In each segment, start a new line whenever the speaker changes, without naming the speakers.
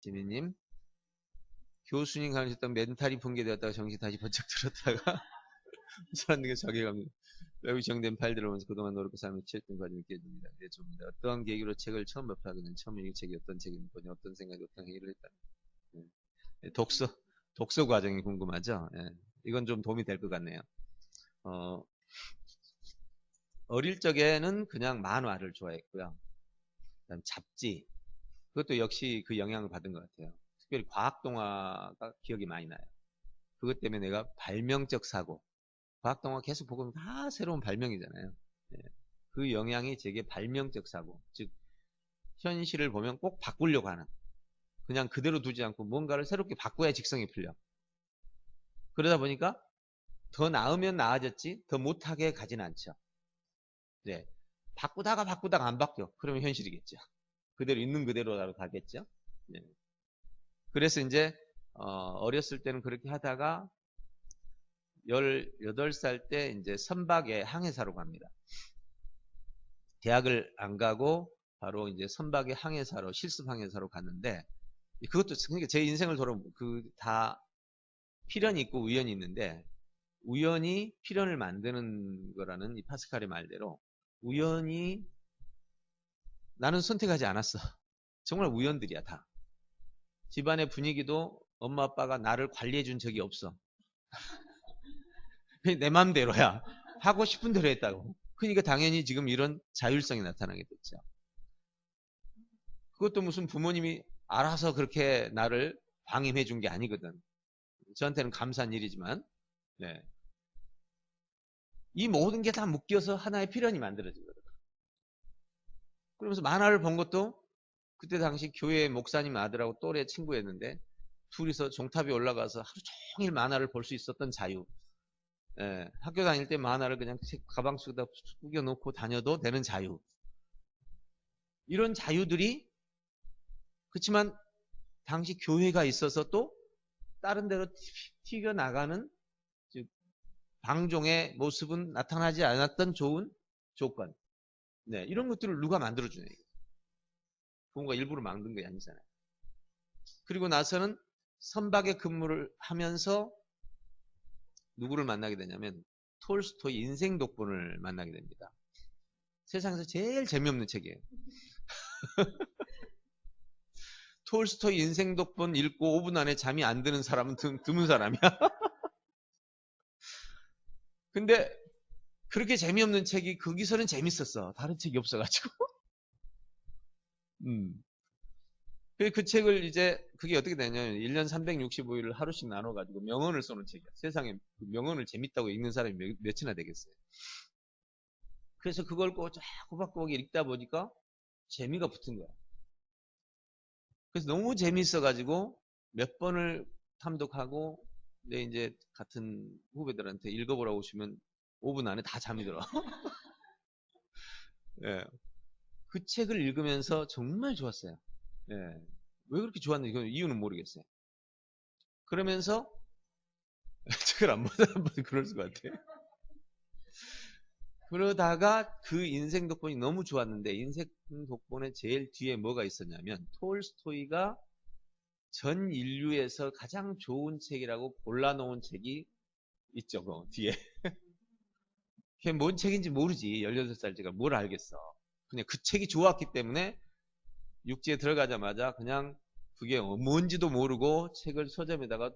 지민님, 교수님 가르쳤던 멘탈이 붕괴되었다가 정신 다시 번쩍 들었다가 사람들에게 자괴감, 외부 정된 파일들을 보면서 그동안 노력과 삶을 취했던 과정이 느껴집니다. 네, 좋습니다. 어떠한 계기로 책을 처음 접하게 된 처음 읽은 책이 어떤 책인지, 어떤 생각이 어떤 회의를 했다. 네, 독서 과정이 궁금하죠? 예, 이건 좀 도움이 될 것 같네요. 어, 어릴 적에는 그냥 만화를 좋아했고요. 그다음 잡지, 그것도 역시 그 영향을 받은 것 같아요. 특별히 과학 동화가 기억이 많이 나요. 그것 때문에 내가 발명적 사고, 과학 동화 계속 보면 다 새로운 발명이잖아요. 예. 그 영향이 제게 발명적 사고, 즉 현실을 보면 꼭 바꾸려고 하는, 그냥 그대로 두지 않고 뭔가를 새롭게 바꿔야 직성이 풀려. 그러다 보니까 더 나으면 나아졌지 더 못하게 가진 않죠. 네. 바꾸다가 안 바뀌어. 그러면 현실이겠죠. 그대로 있는 그대로라도 가겠죠. 네. 그래서 이제 어렸을 때는 그렇게 하다가 18살 때 이제 선박에 항해사로 갑니다. 대학을 안 가고 바로 이제 선박의 항해사로 실습 항해사로 갔는데 그것도 그러니까 제 인생을 돌아보면 다 필연이 있고 우연이 있는데 우연히 필연을 만드는 거라는 이 파스칼의 말대로 우연히 나는 선택하지 않았어. 정말 우연들이야 다. 집안의 분위기도 엄마 아빠가 나를 관리해 준 적이 없어. 그냥 내 마음대로야. 하고 싶은 대로 했다고. 그러니까 당연히 지금 이런 자율성이 나타나게 됐죠. 그것도 무슨 부모님이 알아서 그렇게 나를 방임해 준 게 아니거든. 저한테는 감사한 일이지만, 네. 이 모든 게 다 묶여서 하나의 필연이 만들어진 거거든. 그러면서 만화를 본 것도 그때 당시 교회 목사님 아들하고 또래 친구였는데 둘이서 종탑에 올라가서 하루 종일 만화를 볼 수 있었던 자유. 예, 학교 다닐 때 만화를 그냥 가방 속에다 구겨놓고 다녀도 되는 자유. 이런 자유들이 그렇지만 당시 교회가 있어서 또 다른 데로 튀겨나가는 즉 방종의 모습은 나타나지 않았던 좋은 조건. 네, 이런 것들을 누가 만들어주냐. 부모가 일부러 만든 게 아니잖아요. 그리고 나서는 선박에 근무를 하면서 누구를 만나게 되냐면 톨스토이 인생 독본을 만나게 됩니다. 세상에서 제일 재미없는 책이에요. 톨스토이 인생 독본 읽고 5분 안에 잠이 안 드는 사람은 드문 사람이야. 근데 그렇게 재미없는 책이 거기서는 재밌었어. 다른 책이 없어가지고. 음. 그 책을 이제 그게 어떻게 되냐면 1년 365일을 하루씩 나눠가지고 명언을 써놓은 책이야. 세상에 그 명언을 재밌다고 읽는 사람이 몇이나 되겠어요. 그래서 그걸 꼬박꼬박 읽다 보니까 재미가 붙은 거야. 그래서 너무 재밌어가지고 몇 번을 탐독하고 내 이제 같은 후배들한테 읽어보라고 주면 5분 안에 다 잠이 들어. 예. 그 책을 읽으면서 정말 좋았어요. 예. 왜 그렇게 좋았는지 그 이유는 모르겠어요. 그러면서 책을 안 보다 보니 그럴 것 같아요. 그러다가 그 인생 독본이 너무 좋았는데 인생 독본의 제일 뒤에 뭐가 있었냐면 톨스토이가 전 인류에서 가장 좋은 책이라고 골라놓은 책이 있죠. 그 뒤에. 그게 뭔 책인지 모르지. 18살짜리가 뭘 알겠어. 그냥 그 책이 좋았기 때문에 육지에 들어가자마자 그냥 그게 뭔지도 모르고 책을 서점에다가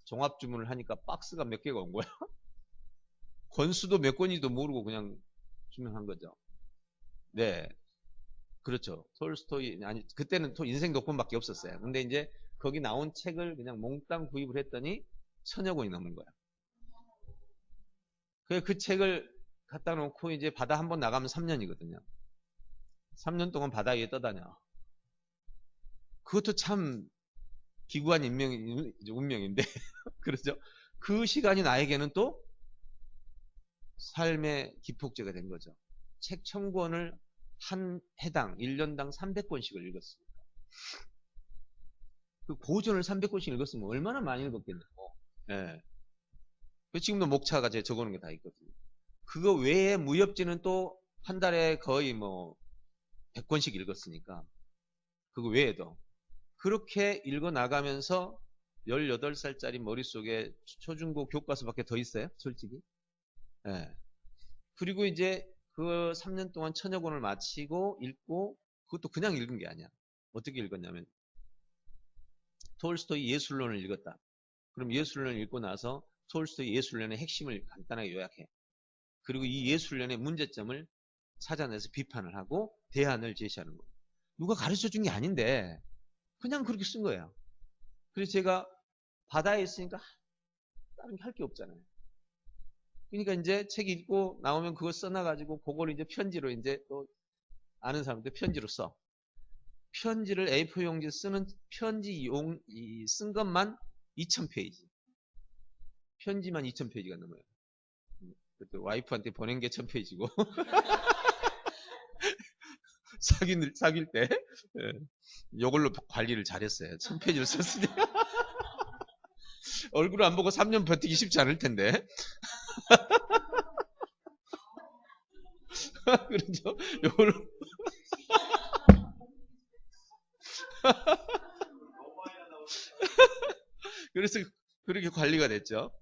종합 주문을 하니까 박스가 몇 개가 온 거야. 권수도 몇 권인지도 모르고 그냥 주문한 거죠. 네. 그렇죠. 톨스토이, 아니, 그때는 인생 독본밖에 없었어요. 근데 이제 거기 나온 책을 그냥 몽땅 구입을 했더니 1000여 권이 넘은 거야. 그 책을 갖다 놓고 이제 바다 한 번 나가면 3년이거든요. 3년 동안 바다 위에 떠다녀. 그것도 참 기구한 운명인데. 그렇죠? 그 시간이 나에게는 또 삶의 기폭제가 된 거죠. 책 1000권을 한 해당 1년당 300권씩을 읽었습니다. 그 고전을 300권씩 읽었으면 얼마나 많이 읽었겠냐고. 예. 지금도 목차가 제 적어놓은 게 다 있거든요. 그거 외에 무협지는 또 한 달에 거의 뭐 100권씩 읽었으니까 그거 외에도 그렇게 읽어 나가면서 18살짜리 머릿속에 초중고 교과서밖에 더 있어요? 솔직히. 예. 그리고 이제 그 3년 동안 천여 권을 마치고 읽고 그것도 그냥 읽은 게 아니야. 어떻게 읽었냐면 톨스토이 예술론을 읽었다. 그럼 예술론을 읽고 나서 톨스토이 예술론의 핵심을 간단하게 요약해. 그리고 이 예술론의 문제점을 찾아내서 비판을 하고 대안을 제시하는 거예요. 누가 가르쳐 준 게 아닌데 그냥 그렇게 쓴 거예요. 그래서 제가 바다에 있으니까 다른 게 할 게 없잖아요. 그러니까 이제 책 읽고 나오면 그거 써놔가지고 그걸 이제 편지로 이제 또 아는 사람들 편지로 써. 편지를 A4 용지 쓰는 편지 쓴 것만 2000페이지. 편지만 2000페이지가 넘어요. 그때 와이프한테 보낸 게 1000페이지고. 사귈 때. 예. 이걸로 관리를 잘했어요. 1000페이지를 썼으니. 얼굴 안 보고 3년 버티기 쉽지 않을 텐데. 그렇죠? 요걸로. 그래서 그렇게 관리가 됐죠.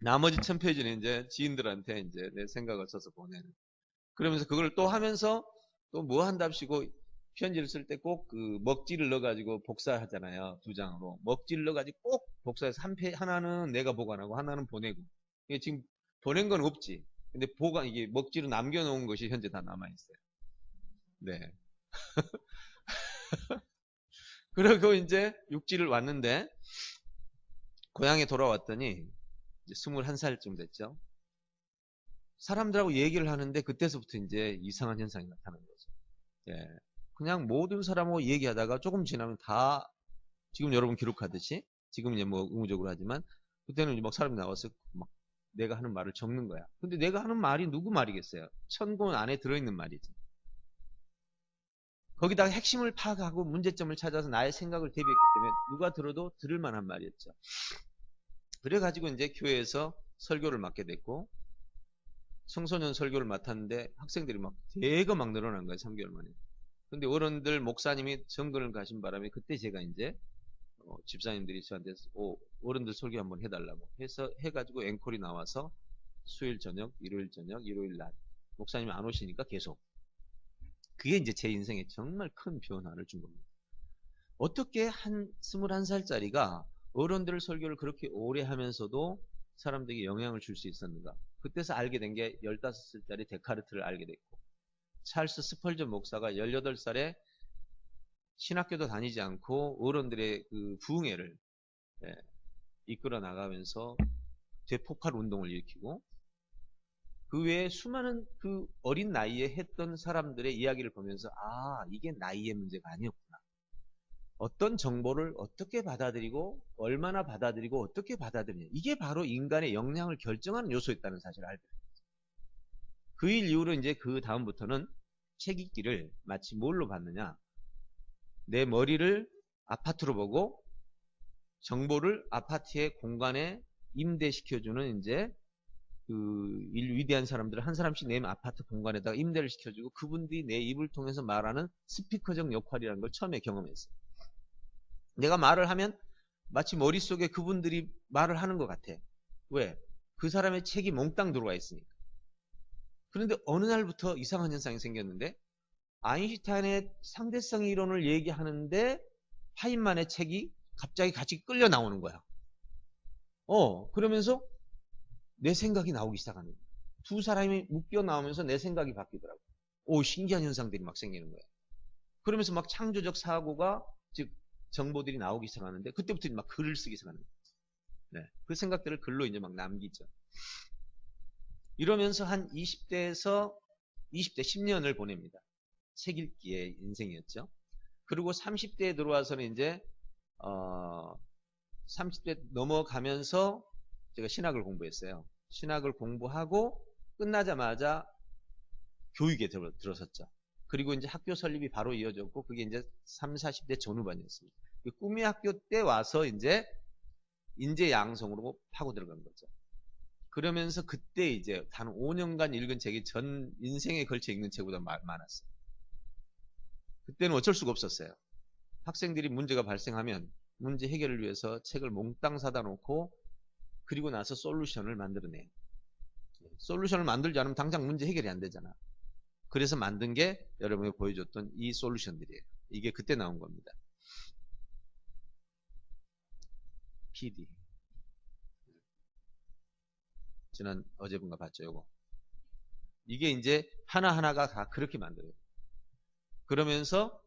나머지 1000페이지는 이제 지인들한테 이제 내 생각을 써서 보내는. 그러면서 그걸 또 하면서 또 뭐 한답시고 편지를 쓸 때 꼭 그 먹지를 넣어가지고 복사하잖아요. 2장으로. 먹지를 넣어가지고 꼭 복사해서 하나는 내가 보관하고 하나는 보내고. 이게 지금 보낸 건 없지. 근데 이게 먹지로 남겨놓은 것이 현재 다 남아있어요. 네. 그리고 이제 육지를 왔는데, 고향에 돌아왔더니, 이제 21살쯤 됐죠. 사람들하고 얘기를 하는데, 그때서부터 이제 이상한 현상이 나타나는 거죠. 예. 그냥 모든 사람하고 얘기하다가 조금 지나면 다, 지금 여러분 기록하듯이, 지금 이제 뭐 의무적으로 하지만, 그때는 이제 막 사람이 나와서 막 내가 하는 말을 적는 거야. 근데 내가 하는 말이 누구 말이겠어요? 천권 안에 들어있는 말이지. 거기다가 핵심을 파악하고 문제점을 찾아서 나의 생각을 대비했기 때문에 누가 들어도 들을 만한 말이었죠. 그래가지고 이제 교회에서 설교를 맡게 됐고, 청소년 설교를 맡았는데 학생들이 막 대거 막 늘어난 거예요. 3개월 만에. 근데 어른들 목사님이 정근을 가신 바람에 그때 제가 이제 집사님들이 저한테 어른들 설교 한번 해달라고 해서 해가지고 앵콜이 나와서 수요일 저녁, 일요일 저녁, 일요일 날 목사님이 안 오시니까 계속. 그게 이제 제 인생에 정말 큰 변화를 준 겁니다. 어떻게 한 21살짜리가 어른들 설교를 그렇게 오래 하면서도 사람들에게 영향을 줄 수 있었는가? 그때서 알게 된 게 15살짜리 데카르트를 알게 됐고, 찰스 스펄전 목사가 18살에 신학교도 다니지 않고 어른들의 그 부흥회를 이끌어 나가면서 대폭발 운동을 일으키고, 그 외에 수많은 그 어린 나이에 했던 사람들의 이야기를 보면서 이게 나이의 문제가 아니었구나. 어떤 정보를 어떻게 받아들이고 얼마나 받아들이고 어떻게 받아들이냐. 이게 바로 인간의 역량을 결정하는 요소였다는 사실을 알게 됩니다. 그 일 이후로 이제 그 다음부터는 책 읽기를 마치 뭘로 받느냐. 내 머리를 아파트로 보고 정보를 아파트의 공간에 임대시켜주는 이제 그 위대한 사람들 한 사람씩 내 아파트 공간에다가 임대를 시켜주고 그분들이 내 입을 통해서 말하는 스피커적 역할이라는 걸 처음에 경험했어요. 내가 말을 하면 마치 머릿속에 그분들이 말을 하는 것 같아. 왜? 그 사람의 책이 몽땅 들어와 있으니까. 그런데 어느 날부터 이상한 현상이 생겼는데 아인슈타인의 상대성 이론을 얘기하는데 파인만의 책이 갑자기 같이 끌려 나오는 거야. 그러면서 내 생각이 나오기 시작하는 거야. 두 사람이 묶여 나오면서 내 생각이 바뀌더라고. 신기한 현상들이 막 생기는 거야. 그러면서 막 창조적 사고가, 즉 정보들이 나오기 시작하는데 그때부터 막 글을 쓰기 시작하는 거야. 네. 그 생각들을 글로 이제 막 남기죠. 이러면서 한 20대에서 20대 10년을 보냅니다. 책 읽기의 인생이었죠. 그리고 30대에 들어와서는 이제 30대 넘어가면서 제가 신학을 공부했어요. 신학을 공부하고 끝나자마자 교육에 들어섰죠. 그리고 이제 학교 설립이 바로 이어졌고 그게 이제 30, 40대 전후반이었습니다. 꿈의 학교 때 와서 이제 인재 양성으로 파고 들어간 거죠. 그러면서 그때 이제 단 5년간 읽은 책이 전 인생에 걸쳐 읽는 책보다 많았어요. 그때는 어쩔 수가 없었어요. 학생들이 문제가 발생하면 문제 해결을 위해서 책을 몽땅 사다 놓고 그리고 나서 솔루션을 만들어내요. 솔루션을 만들지 않으면 당장 문제 해결이 안 되잖아. 그래서 만든 게 여러분이 보여줬던 이 솔루션들이에요. 이게 그때 나온 겁니다. PD. 지난 어제분가 봤죠, 요거. 이게 이제 하나하나가 다 그렇게 만들어요. 그러면서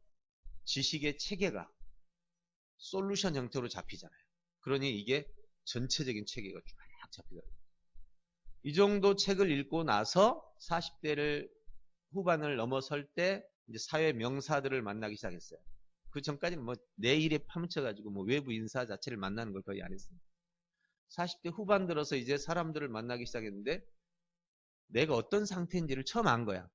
지식의 체계가 솔루션 형태로 잡히잖아요. 그러니 이게 전체적인 체계가 쫙 잡히더라고요. 이 정도 책을 읽고 나서 40대를 후반을 넘어설 때 이제 사회 명사들을 만나기 시작했어요. 그 전까지는 뭐 내 일에 파묻혀가지고 뭐 외부 인사 자체를 만나는 걸 거의 안 했어요. 40대 후반 들어서 이제 사람들을 만나기 시작했는데 내가 어떤 상태인지를 처음 안 거야.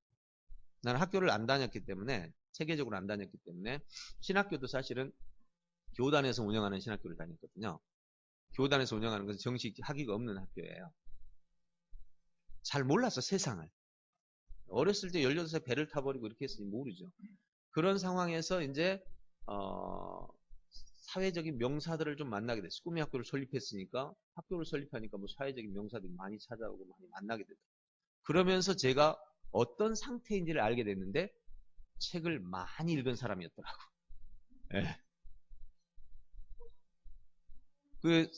나는 학교를 안 다녔기 때문에, 체계적으로 안 다녔기 때문에, 신학교도 사실은 교단에서 운영하는 신학교를 다녔거든요. 교단에서 운영하는 것은 정식 학위가 없는 학교예요. 잘 몰랐어, 세상을. 어렸을 때 18살 배를 타버리고 이렇게 했으니 모르죠. 그런 상황에서 이제 사회적인 명사들을 좀 만나게 됐어요. 꿈의 학교를 설립했으니까, 학교를 설립하니까 뭐 사회적인 명사들이 많이 찾아오고 많이 만나게 됐어요. 그러면서 제가 어떤 상태인지를 알게 됐는데 책을 많이 읽은 사람이었더라고. 네. 그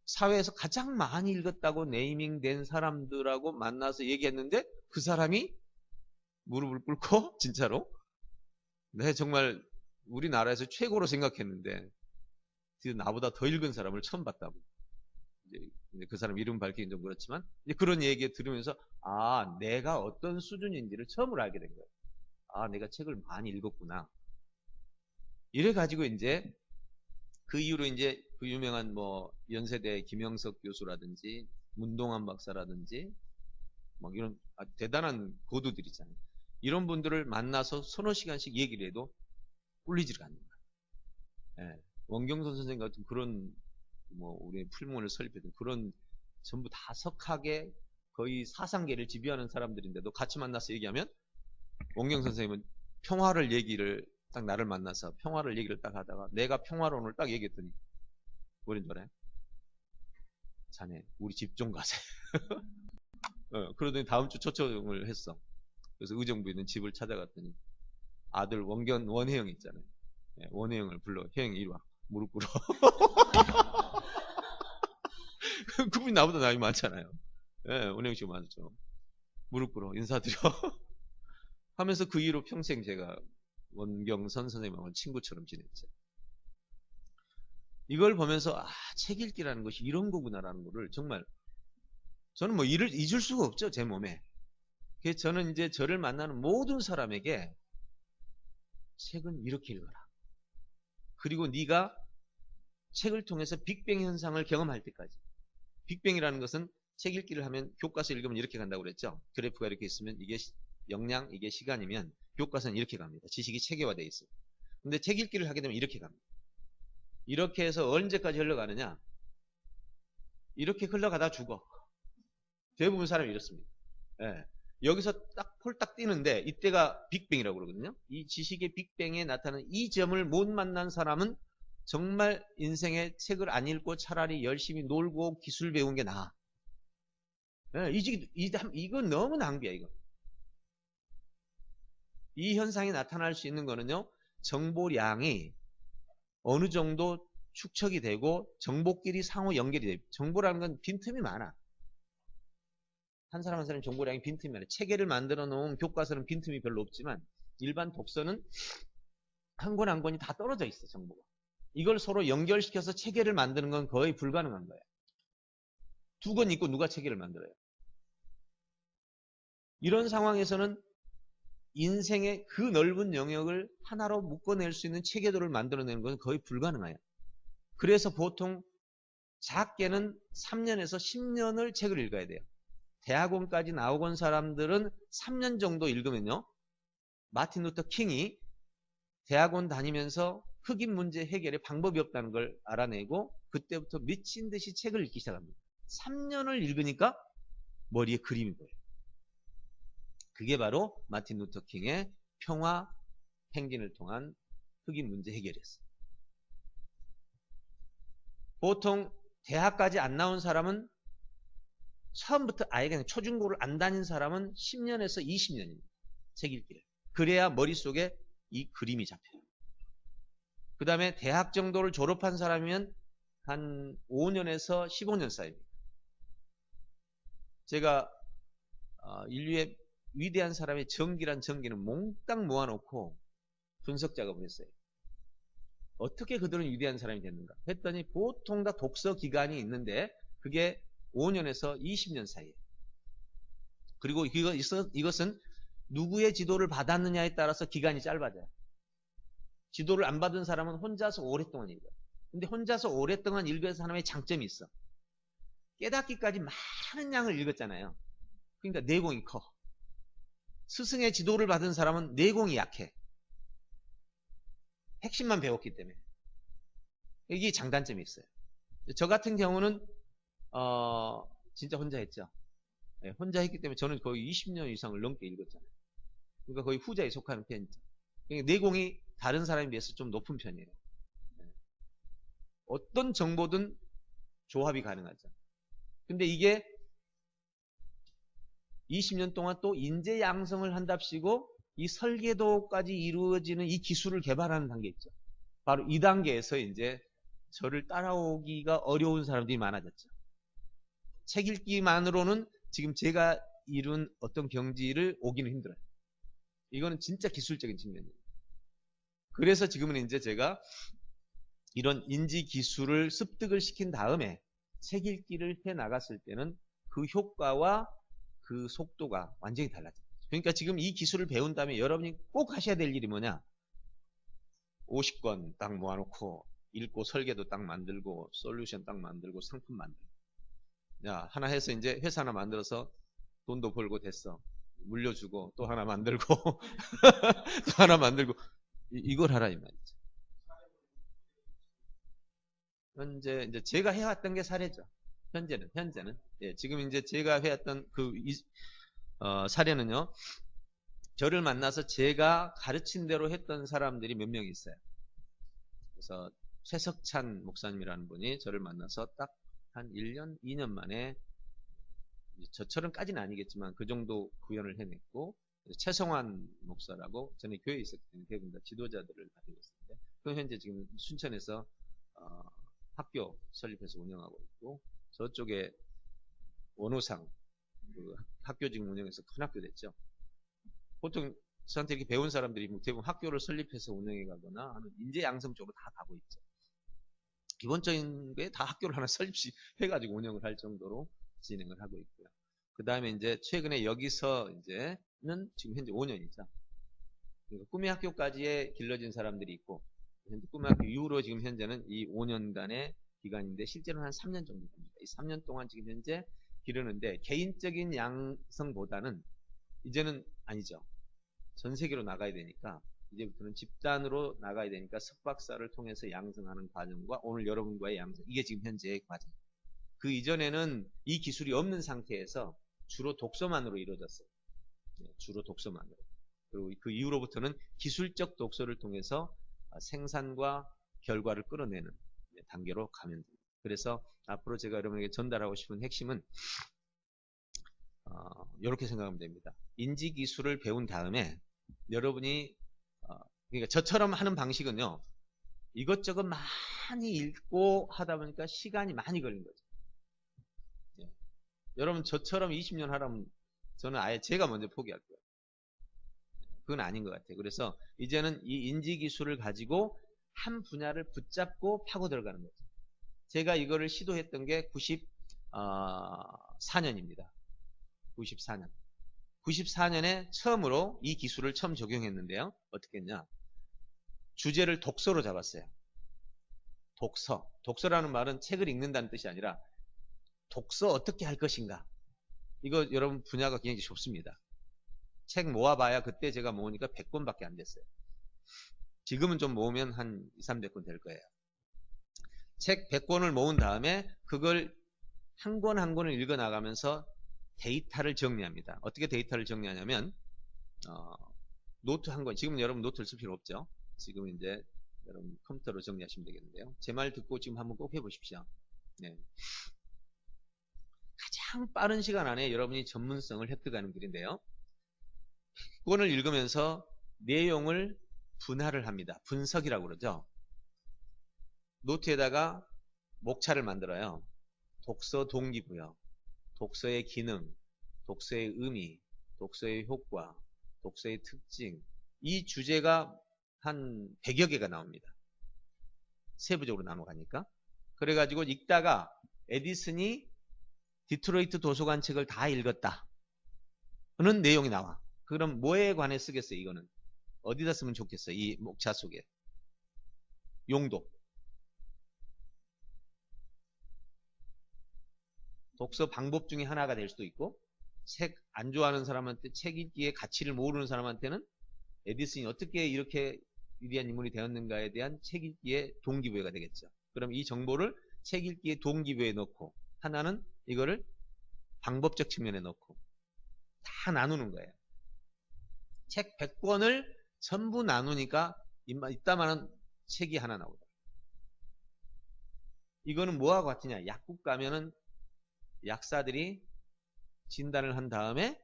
사회에서 가장 많이 읽었다고 네이밍된 사람들하고 만나서 얘기했는데 그 사람이 무릎을 꿇고 진짜로 네 정말 우리나라에서 최고로 생각했는데 나보다 더 읽은 사람을 처음 봤다고. 이제 그 사람 이름 밝히긴 좀 그렇지만 이제 그런 얘기 들으면서 아 내가 어떤 수준인지를 처음으로 알게 된 거예요. 아 내가 책을 많이 읽었구나. 이래 가지고 이제 그 이후로 이제 그 유명한 뭐 연세대 김영석 교수라든지 문동환 박사라든지 뭐 이런 대단한 고도들 있잖아요. 이런 분들을 만나서 서너 시간씩 얘기를 해도 꿀리지가 않는 거예요. 예. 원경선 선생 같은 그런 뭐 우리 풀문을 설립했던 그런 전부 다 석학의 거의 사상계를 지배하는 사람들인데도 같이 만나서 얘기하면 원경 선생님은 평화를 얘기를 딱 나를 만나서 평화를 얘기를 딱 하다가 내가 평화론을 딱 얘기했더니 뭐인 줄 알아요? 자네 우리 집 좀 가세. 그러더니 다음 주 초청을 했어. 그래서 의정부에 있는 집을 찾아갔더니 아들 원혜영 있잖아요. 네, 원혜영을 불러. 혜영이 이리 와. 무릎 꿇어. 그분이 나보다 나이 많잖아요. 네, 원혜영 씨가 많죠. 무릎 꿇어. 인사드려. 하면서 그 이후로 평생 제가 원경선 선생님하고 친구처럼 지냈죠. 이걸 보면서 책 읽기라는 것이 이런 거구나라는 거를 정말 저는 뭐 잊을 수가 없죠. 제 몸에. 그래서 저는 이제 저를 만나는 모든 사람에게 책은 이렇게 읽어라. 그리고 네가 책을 통해서 빅뱅 현상을 경험할 때까지. 빅뱅이라는 것은 책 읽기를 하면 교과서 읽으면 이렇게 간다고 그랬죠. 그래프가 이렇게 있으면 이게 역량, 이게 시간이면 교과서는 이렇게 갑니다. 지식이 체계화되어 있어요. 근데 책 읽기를 하게 되면 이렇게 갑니다. 이렇게 해서 언제까지 흘러가느냐? 이렇게 흘러가다 죽어. 대부분 사람이 이렇습니다. 예. 여기서 딱 폴딱 뛰는데 이때가 빅뱅이라고 그러거든요. 이 지식의 빅뱅에 나타나는 이 점을 못 만난 사람은 정말 인생에 책을 안 읽고 차라리 열심히 놀고 기술 배운 게 나아. 예, 이건 너무 낭비야, 이거. 이 현상이 나타날 수 있는 거는요, 정보량이 어느 정도 축적이 되고 정보끼리 상호 연결이 돼요. 정보라는 건 빈틈이 많아. 한 사람 한 사람 정보량이 빈틈이 많아. 체계를 만들어 놓은 교과서는 빈틈이 별로 없지만 일반 독서는 한 권 한 권이 다 떨어져 있어, 정보가. 이걸 서로 연결시켜서 체계를 만드는 건 거의 불가능한 거예요. 두 권 읽고 누가 체계를 만들어요? 이런 상황에서는 인생의 그 넓은 영역을 하나로 묶어낼 수 있는 체계도를 만들어내는 것은 거의 불가능해요. 그래서 보통 작게는 3년에서 10년을 책을 읽어야 돼요. 대학원까지 나오건 사람들은 3년 정도 읽으면요. 마틴 루터 킹이 대학원 다니면서 흑인 문제 해결에 방법이 없다는 걸 알아내고 그때부터 미친 듯이 책을 읽기 시작합니다. 3년을 읽으니까 머리에 그림이 보여요. 그게 바로 마틴 루터 킹의 평화 행진을 통한 흑인 문제 해결이었어요. 보통 대학까지 안 나온 사람은 처음부터 아예 그냥 초중고를 안 다닌 사람은 10년에서 20년입니다. 책 읽기를. 그래야 머릿속에 이 그림이 잡혀요. 그 다음에 대학 정도를 졸업한 사람이면 한 5년에서 15년 사이입니다. 제가 인류의 위대한 사람의 전기란 전기는 몽땅 모아놓고 분석 작업을 했어요. 어떻게 그들은 위대한 사람이 됐는가 했더니 보통 다 독서 기간이 있는데 그게 5년에서 20년 사이에. 그리고 이것은 누구의 지도를 받았느냐에 따라서 기간이 짧아져요. 지도를 안 받은 사람은 혼자서 오랫동안 읽어요. 근데 혼자서 오랫동안 읽은 사람의 장점이 있어. 깨닫기까지 많은 양을 읽었잖아요. 그러니까 내공이 커. 스승의 지도를 받은 사람은 내공이 약해. 핵심만 배웠기 때문에. 이게 장단점이 있어요. 저 같은 경우는 진짜 혼자 했죠. 네, 혼자 했기 때문에 저는 거의 20년 이상을 넘게 읽었잖아요. 그러니까 거의 후자에 속하는 편이죠. 그러니까 내공이 다른 사람에 비해서 좀 높은 편이에요. 네. 어떤 정보든 조합이 가능하죠. 근데 이게 20년 동안 또 인재 양성을 한답시고 이 설계도까지 이루어지는 이 기술을 개발하는 단계 있죠. 바로 이 단계에서 이제 저를 따라오기가 어려운 사람들이 많아졌죠. 책 읽기만으로는 지금 제가 이룬 어떤 경지를 오기는 힘들어요. 이거는 진짜 기술적인 측면이에요. 그래서 지금은 이제 제가 이런 인지 기술을 습득을 시킨 다음에 책 읽기를 해 나갔을 때는 그 효과와 그 속도가 완전히 달라져요. 그러니까 지금 이 기술을 배운 다음에 여러분이 꼭 하셔야 될 일이 뭐냐? 50권 딱 모아놓고 읽고 설계도 딱 만들고 솔루션 딱 만들고 상품 만들고. 야, 하나 해서 이제 회사 하나 만들어서 돈도 벌고 됐어. 물려주고 또 하나 만들고 또 하나 만들고 이걸 하라 이 말이죠. 현재 이제 제가 해왔던 게 사례죠. 현재는 예, 지금 이제 제가 해왔던 사례는요. 저를 만나서 제가 가르친 대로 했던 사람들이 몇 명 있어요. 그래서 최석찬 목사님이라는 분이 저를 만나서 딱 한 1년, 2년 만에 저처럼까지는 아니겠지만 그 정도 구현을 해냈고 최성환 목사라고 전에 교회에 있었기 때문에 대부분 다 지도자들을 가지고 있었는데 그 현재 지금 순천에서 학교 설립해서 운영하고 있고 저쪽에 원호상 그 학교 지금 운영해서 큰 학교 됐죠. 보통 저한테 이렇게 배운 사람들이 대부분 학교를 설립해서 운영해 가거나 하는 인재 양성 쪽으로 다 가고 있죠. 기본적인 게 다 학교를 하나 설립해가지고 운영을 할 정도로 진행을 하고 있고요. 그 다음에 이제 최근에 여기서 이제는 지금 현재 5년이죠. 그러니까 꿈의 학교까지에 길러진 사람들이 있고, 현재 꿈의 학교 이후로 지금 현재는 이 5년간의 기간인데, 실제로는 한 3년 정도 됩니다. 이 3년 동안 지금 현재 기르는데, 개인적인 양성보다는 이제는 아니죠. 전 세계로 나가야 되니까, 이제부터는 집단으로 나가야 되니까 석박사를 통해서 양성하는 과정과 오늘 여러분과의 양성, 이게 지금 현재의 과정. 그 이전에는 이 기술이 없는 상태에서 주로 독서만으로 이루어졌어요. 주로 독서만으로. 그리고 그 이후로부터는 기술적 독서를 통해서 생산과 결과를 끌어내는 단계로 가면 됩니다. 그래서 앞으로 제가 여러분에게 전달하고 싶은 핵심은 이렇게 생각하면 됩니다. 인지기술을 배운 다음에 여러분이 그러니까 저처럼 하는 방식은요. 이것저것 많이 읽고 하다 보니까 시간이 많이 걸린 거죠. 예. 여러분 저처럼 20년 하라면 저는 아예 제가 먼저 포기할 거예요. 그건 아닌 것 같아요. 그래서 이제는 이 인지기술을 가지고 한 분야를 붙잡고 파고 들어가는 거죠. 제가 이거를 시도했던 게 94년입니다. 94년. 94년에 처음으로 이 기술을 처음 적용했는데요. 어떻게 했냐. 주제를 독서로 잡았어요. 독서. 독서라는 말은 책을 읽는다는 뜻이 아니라 독서 어떻게 할 것인가. 이거 여러분 분야가 굉장히 좁습니다. 책 모아봐야 그때 제가 모으니까 100권밖에 안 됐어요. 지금은 좀 모으면 한 200~300권 될 거예요. 책 100권을 모은 다음에 그걸 한 권 한 권을 읽어나가면서 데이터를 정리합니다. 어떻게 데이터를 정리하냐면 노트 한 권, 지금 여러분 노트를 쓸 필요 없죠. 지금 이제 여러분 컴퓨터로 정리하시면 되겠는데요. 제 말 듣고 지금 한번 꼭 해보십시오. 네. 가장 빠른 시간 안에 여러분이 전문성을 획득하는 길인데요. 그거를 읽으면서 내용을 분할을 합니다. 분석이라고 그러죠. 노트에다가 목차를 만들어요. 독서 동기부여, 독서의 기능, 독서의 의미, 독서의 효과, 독서의 특징. 이 주제가 한 100여 개가 나옵니다. 세부적으로 나눠가니까. 그래가지고 읽다가 에디슨이 디트로이트 도서관 책을 다 읽었다 는 내용이 나와. 그럼 뭐에 관해 쓰겠어요? 이거는 어디다 쓰면 좋겠어요? 이 목차 속에 용도. 독서 방법 중에 하나가 될 수도 있고, 책 안 좋아하는 사람한테, 책 읽기의 가치를 모르는 사람한테는 에디슨이 어떻게 이렇게 위대한 인물이 되었는가에 대한 책 읽기의 동기부여가 되겠죠. 그럼 이 정보를 책 읽기의 동기부여에 넣고, 하나는 이거를 방법적 측면에 넣고 다 나누는 거예요. 책 100권을 전부 나누니까 이따만한 책이 하나 나오다. 이거는 뭐와 같으냐? 약국 가면은 약사들이 진단을 한 다음에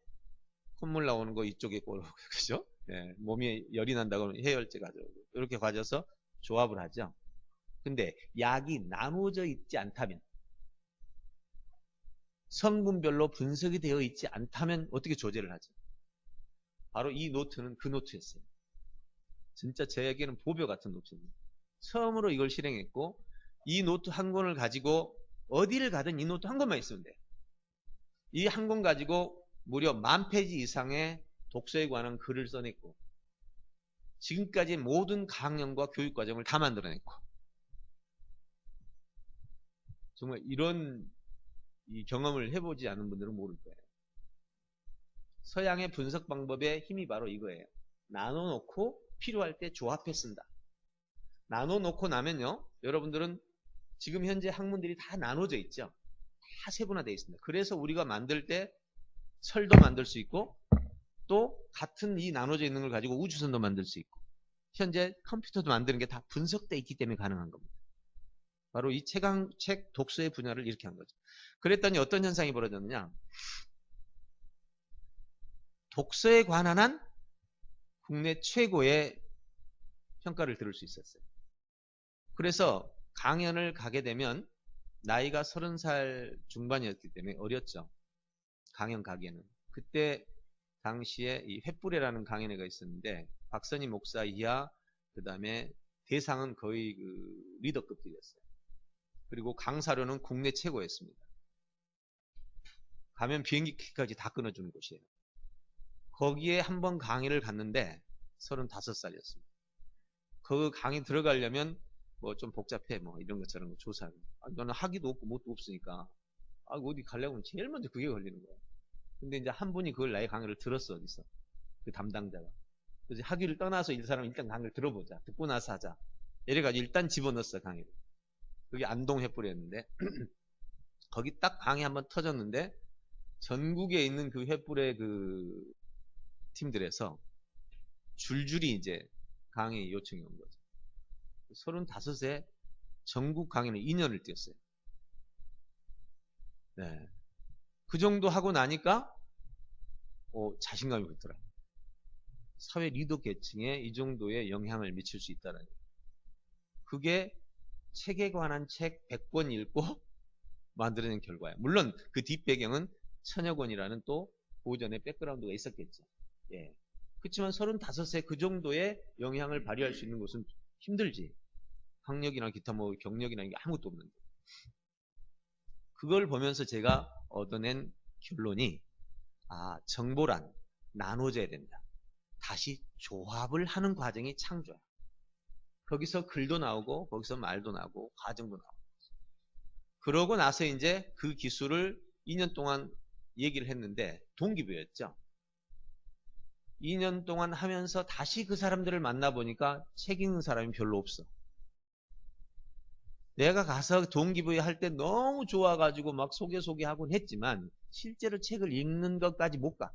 콧물 나오는 거 이쪽에 꼴고, 그죠? 예, 몸이 열이 난다고 하면 해열제 가져오고, 이렇게 가져서 조합을 하죠. 근데 약이 나누어져 있지 않다면, 성분별로 분석이 되어 있지 않다면 어떻게 조제를 하죠? 바로 이 노트는 그 노트였어요. 진짜 저에게는 보배 같은 노트입니다. 처음으로 이걸 실행했고, 이 노트 한 권을 가지고 어디를 가든 이 노트 한 권만 있으면 돼요. 이 한 권 가지고 무려 10,000페이지 이상의 독서에 관한 글을 써냈고, 지금까지 모든 강연과 교육과정을 다 만들어냈고, 정말 이런 이 경험을 해보지 않은 분들은 모를 거예요. 서양의 분석 방법의 힘이 바로 이거예요. 나눠놓고 필요할 때 조합해 쓴다. 나눠놓고 나면요, 여러분들은 지금 현재 학문들이 다 나눠져 있죠. 다 세분화되어 있습니다. 그래서 우리가 만들 때 철도 만들 수 있고, 또 같은 이 나눠져 있는 걸 가지고 우주선도 만들 수 있고, 현재 컴퓨터도 만드는 게 다 분석되어 있기 때문에 가능한 겁니다. 바로 이 책 독서의 분야를 이렇게 한 거죠. 그랬더니 어떤 현상이 벌어졌느냐? 독서에 관한 한 국내 최고의 평가를 들을 수 있었어요. 그래서 강연을 가게 되면 나이가 30살 중반이었기 때문에 어렸죠. 강연 가기에는. 그때 당시에 이 횃불에라는 강연회가 있었는데, 박선희 목사 이하, 그 다음에 대상은 거의 그 리더급들이었어요. 그리고 강사료는 국내 최고였습니다. 가면 비행기까지 다 끊어주는 곳이에요. 거기에 한번 강의를 갔는데 35살이었습니다. 그 강의 들어가려면 뭐 좀 복잡해, 뭐 이런 것처럼 거 조사하는. 너는 학위도 없고 뭣도 없으니까 어디 가려고 하면 제일 먼저 그게 걸리는 거예요. 근데 이제 한 분이 그걸 나의 강의를 들었어. 어디서 그 담당자가. 그래서 학위를 떠나서 이 사람은 일단 강의를 들어보자. 듣고 나서 하자. 이래가지고 일단 집어넣었어, 강의를. 그게 안동 횃불이었는데 거기 딱 강의 한번 터졌는데, 전국에 있는 그 횃불의 그 팀들에서 줄줄이 이제 강의 요청이 온 거죠. 35세 전국 강의는 2년을 뛰었어요. 네. 그 정도 하고 나니까 자신감이 붙더라고요. 사회 리더 계층에 이 정도의 영향을 미칠 수 있다는 거예요. 그게 책에 관한 책 100권 읽고 만들어낸 결과예요. 물론 그 뒷배경은 천여 권이라는 또 고전의 백그라운드가 있었겠죠. 예. 그렇지만 35세 그 정도의 영향을 발휘할 수 있는 것은 힘들지. 학력이나 기타 뭐 경력이나 이게 아무것도 없는데. 그걸 보면서 제가 얻어낸 결론이, 정보란 나눠져야 된다. 다시 조합을 하는 과정이 창조야. 거기서 글도 나오고, 거기서 말도 나오고, 과정도 나오고. 그러고 나서 이제 그 기술을 2년 동안 얘기를 했는데, 동기부여였죠. 2년 동안 하면서 다시 그 사람들을 만나보니까 책 읽는 사람이 별로 없어. 내가 가서 동기부여 할 때 너무 좋아가지고 막 소개하곤 했지만 실제로 책을 읽는 것까지 못 가.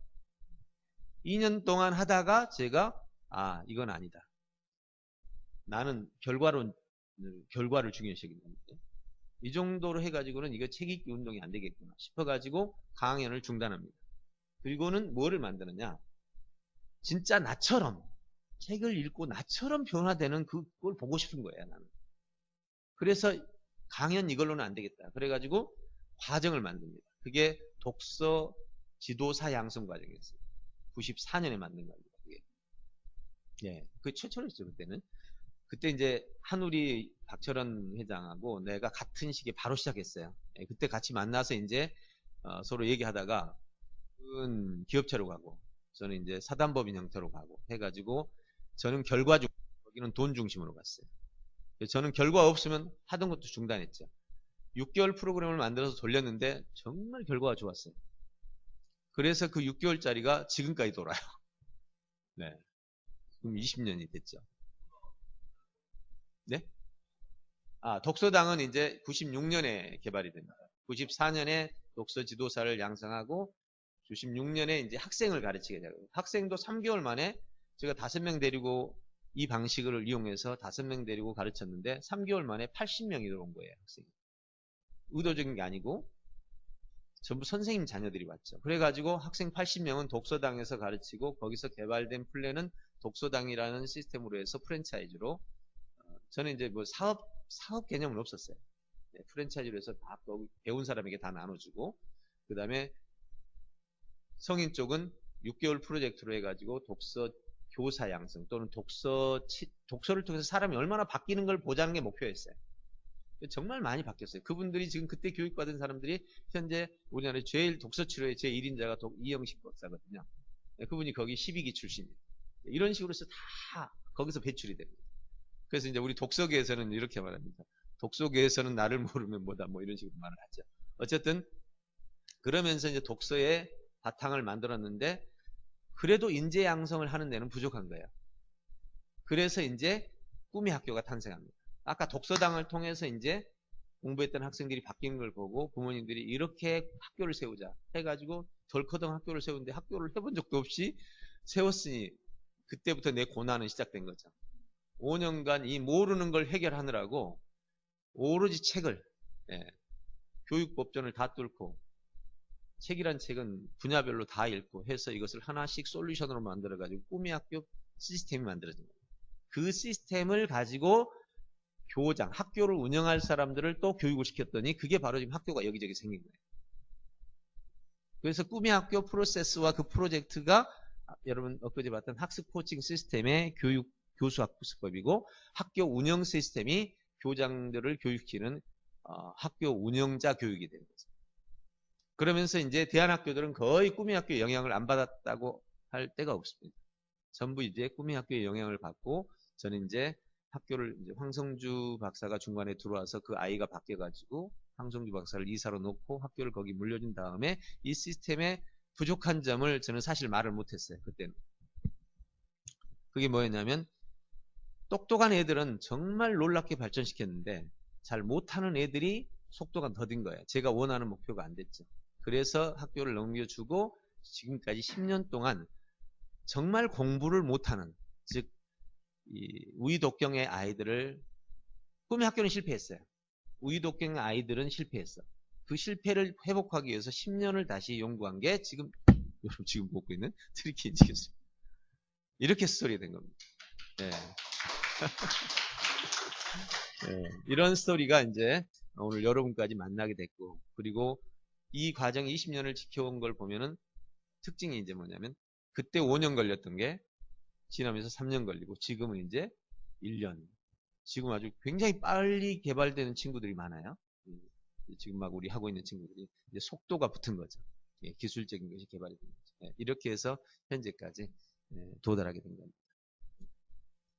2년 동안 하다가 제가 이건 아니다. 나는 결과를 중요시하겠는데 이 정도로 해가지고는 이거 책 읽기 운동이 안 되겠구나 싶어가지고 강연을 중단합니다. 그리고는 뭐를 만드느냐? 진짜 나처럼 책을 읽고 나처럼 변화되는 그걸 보고 싶은 거예요, 나는. 그래서 강연 이걸로는 안 되겠다. 그래가지고 과정을 만듭니다. 그게 독서 지도사 양성 과정이었어요. 94년에 만든 겁니다. 그게. 예, 그 최초였죠, 그때는. 그때 이제 한우리 박철원 회장하고 내가 같은 시기에 바로 시작했어요. 예, 그때 같이 만나서 이제 서로 얘기하다가 기업체로 가고 저는 이제 사단법인 형태로 가고 해가지고 저는 결과 중심, 거기는 돈 중심으로 갔어요. 저는 결과 없으면 하던 것도 중단했죠. 6개월 프로그램을 만들어서 돌렸는데 정말 결과가 좋았어요. 그래서 그 6개월짜리가 지금까지 돌아요. 네. 그럼 20년이 됐죠. 네? 독서당은 이제 96년에 개발이 됩니다. 94년에 독서 지도사를 양성하고 96년에 이제 학생을 가르치게 되고 학생도 3개월 만에 제가 5명 데리고 이 방식을 이용해서 5명 데리고 가르쳤는데 3개월 만에 80명이 들어온 거예요. 학생이. 의도적인 게 아니고 전부 선생님 자녀들이 왔죠. 그래가지고 학생 80명은 독서당에서 가르치고 거기서 개발된 플랜은 독서당이라는 시스템으로 해서 프랜차이즈로 저는 이제 뭐 사업 개념은 없었어요. 네, 프랜차이즈로 해서 다 배운 사람에게 다 나눠주고 그 다음에 성인 쪽은 6개월 프로젝트로 해가지고 독서 교사 양성 또는 독서를 통해서 사람이 얼마나 바뀌는 걸 보자는 게 목표였어요. 정말 많이 바뀌었어요. 그분들이 지금 그때 교육받은 사람들이 현재 우리나라의 제일 독서 치료의 제1인자가 이영식 박사거든요. 그분이 거기 12기 출신이에요. 이런 식으로 해서 다 거기서 배출이 됩니다. 그래서 이제 우리 독서계에서는 이렇게 말합니다. 독서계에서는 나를 모르면 뭐다 뭐 이런 식으로 말을 하죠. 어쨌든 그러면서 이제 독서의 바탕을 만들었는데 그래도 인재 양성을 하는 데는 부족한 거예요. 그래서 이제 꿈의 학교가 탄생합니다. 아까 독서당을 통해서 이제 공부했던 학생들이 바뀐 걸 보고 부모님들이 이렇게 학교를 세우자 해가지고 덜커덩 학교를 세우는데 학교를 해본 적도 없이 세웠으니 그때부터 내 고난은 시작된 거죠. 5년간 이 모르는 걸 해결하느라고 오로지 책을 교육법전을 다 뚫고 책이란 책은 분야별로 다 읽고 해서 이것을 하나씩 솔루션으로 만들어가지고 꿈의 학교 시스템이 만들어진 거예요. 그 시스템을 가지고 학교를 운영할 사람들을 또 교육을 시켰더니 그게 바로 지금 학교가 여기저기 생긴 거예요. 그래서 꿈의 학교 프로세스와 그 프로젝트가 여러분 엊그제 봤던 학습 코칭 시스템의 교수 학습법이고 학교 운영 시스템이 교장들을 교육시키는 학교 운영자 교육이 되는 거죠. 그러면서 이제 대안학교들은 거의 꿈의 학교의 영향을 안 받았다고 할 데가 없습니다. 전부 이제 꿈의 학교의 영향을 받고 저는 이제 학교를 이제 황성주 박사가 중간에 들어와서 그 아이가 바뀌어가지고 황성주 박사를 이사로 놓고 학교를 거기 물려준 다음에 이 시스템의 부족한 점을 저는 사실 말을 못했어요. 그때는. 그게 뭐였냐면 똑똑한 애들은 정말 놀랍게 발전시켰는데 잘 못하는 애들이 속도가 더딘 거예요. 제가 원하는 목표가 안 됐죠. 그래서 학교를 넘겨주고 지금까지 10년 동안 정말 공부를 못하는 즉 우이독경의 아이들을 꿈의 학교는 실패했어요. 우이독경의 아이들은 실패했어. 그 실패를 회복하기 위해서 10년을 다시 연구한 게 여러분 지금 보고 있는 트리키 인지교수. 이렇게 스토리가 된 겁니다. 네. 네. 이런 스토리가 이제 오늘 여러분까지 만나게 됐고 그리고 이 과정 20년을 지켜온 걸 보면은 특징이 이제 뭐냐면 그때 5년 걸렸던 게 지나면서 3년 걸리고 지금은 이제 1년. 지금 아주 굉장히 빨리 개발되는 친구들이 많아요. 지금 막 우리 하고 있는 친구들이 이제 속도가 붙은 거죠. 기술적인 것이 개발이 된 거죠. 이렇게 해서 현재까지 도달하게 된 겁니다.